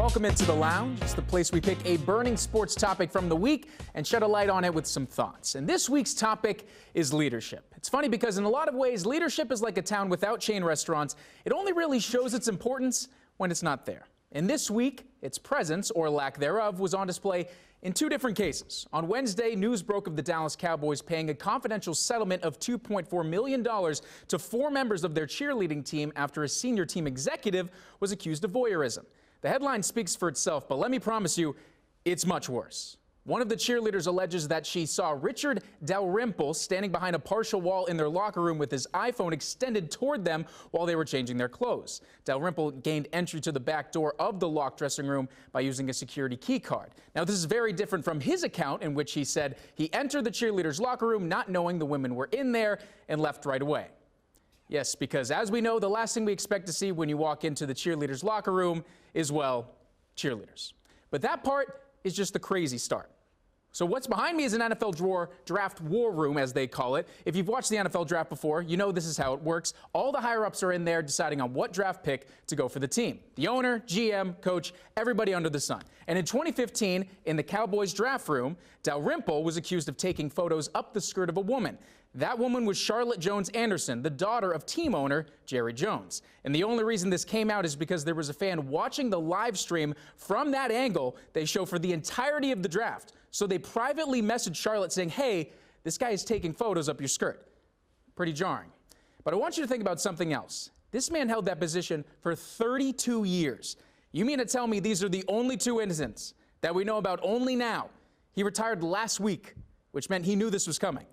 Welcome into the Lounge. It's the place we pick a burning sports topic from the week and shed a light on it with some thoughts. And this week's topic is leadership. It's funny because in a lot of ways, leadership is like a town without chain restaurants. It only really shows its importance when it's not there. And this week, its presence, or lack thereof, was on display in two different cases. On Wednesday, news broke of the Dallas Cowboys paying a confidential settlement of $2.4 million to 4 members of their cheerleading team after a senior team executive was accused of voyeurism. The headline speaks for itself, but let me promise you, it's much worse. One of the cheerleaders alleges that she saw Richard Dalrymple standing behind a partial wall in their locker room with his iPhone extended toward them while they were changing their clothes. Dalrymple gained entry to the back door of the locked dressing room by using a security key card. Now, this is very different from his account, in which he said he entered the cheerleaders' locker room not knowing the women were in there and left right away. Yes, because as we know, the last thing we expect to see when you walk into the cheerleaders' locker room is, well, cheerleaders. But that part is just the crazy start. So what's behind me is an NFL draft war room, as they call it. If you've watched the NFL draft before, you know this is how it works. All the higher-ups are in there deciding on what draft pick to go for the team. The owner, GM, coach, everybody under the sun. And in 2015, in the Cowboys draft room, Dalrymple was accused of taking photos up the skirt of a woman. That woman was Charlotte Jones Anderson, the daughter of team owner Jerry Jones. And the only reason this came out is because there was a fan watching the live stream from that angle they show for the entirety of the draft. So they privately messaged Charlotte saying, hey, this guy is taking photos up your skirt. Pretty jarring. But I want you to think about something else. This man held that position for 32 years. You mean to tell me these are the only 2 incidents that we know about only now? He retired last week, which meant he knew this was coming.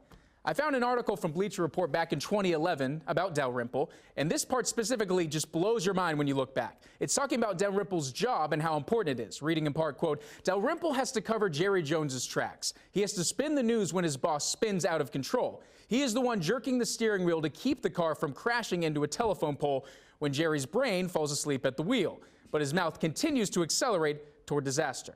I found an article from Bleacher Report back in 2011 about Dalrymple, and this part specifically just blows your mind when you look back. It's talking about Dalrymple's job and how important it is. Reading in part, quote, Dalrymple has to cover Jerry Jones's tracks. He has to spin the news when his boss spins out of control. He is the one jerking the steering wheel to keep the car from crashing into a telephone pole when Jerry's brain falls asleep at the wheel, but his mouth continues to accelerate toward disaster.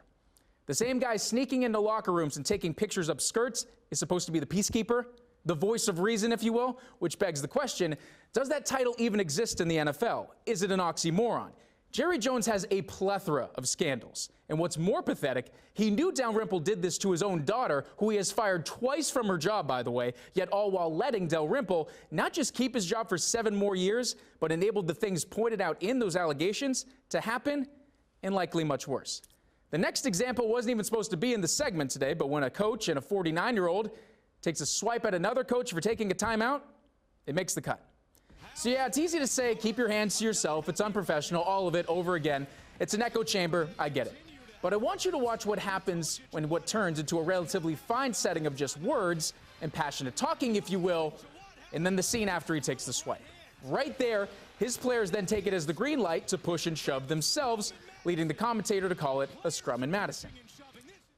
The same guy sneaking into locker rooms and taking pictures up skirts is supposed to be the peacekeeper, the voice of reason, if you will, which begs the question, does that title even exist in the NFL? Is it an oxymoron? Jerry Jones has a plethora of scandals. And what's more pathetic, he knew Dalrymple did this to his own daughter, who he has fired twice from her job, by the way, yet all while letting Dalrymple not just keep his job for 7 more years, but enabled the things pointed out in those allegations to happen, and likely much worse. The next example wasn't even supposed to be in the segment today, but when a coach and a 49-year-old takes a swipe at another coach for taking a timeout, it makes the cut. So yeah, it's easy to say, keep your hands to yourself. It's unprofessional, all of it over again. It's an echo chamber, I get it. But I want you to watch what happens when what turns into a relatively fine setting of just words and passionate talking, if you will, and then the scene after he takes the swipe. Right there, his players then take it as the green light to push and shove themselves, leading the commentator to call it a scrum in Madison.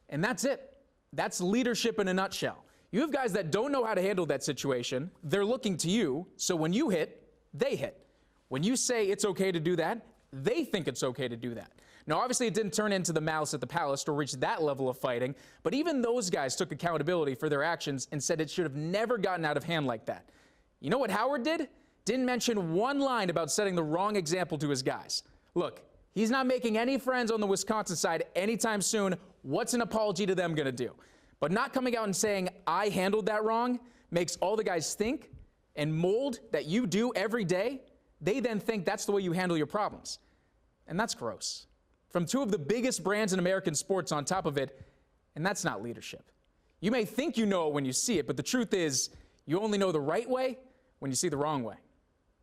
And that's it. That's leadership in a nutshell. You have guys that don't know how to handle that situation. They're looking to you, so when you hit, they hit. When you say it's okay to do that, they think it's okay to do that. Now, obviously, it didn't turn into the malice at the palace to reach that level of fighting, but even those guys took accountability for their actions and said it should have never gotten out of hand like that. You know what Howard did? Didn't mention one line about setting the wrong example to his guys. Look, he's not making any friends on the Wisconsin side anytime soon. What's an apology to them going to do? But not coming out and saying, I handled that wrong, makes all the guys think and mold that you do every day. They then think that's the way you handle your problems. And that's gross. From 2 of the biggest brands in American sports on top of it, and that's not leadership. You may think you know it when you see it, but the truth is, you only know the right way when you see the wrong way.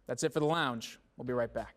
That's it for the Lounge. We'll be right back.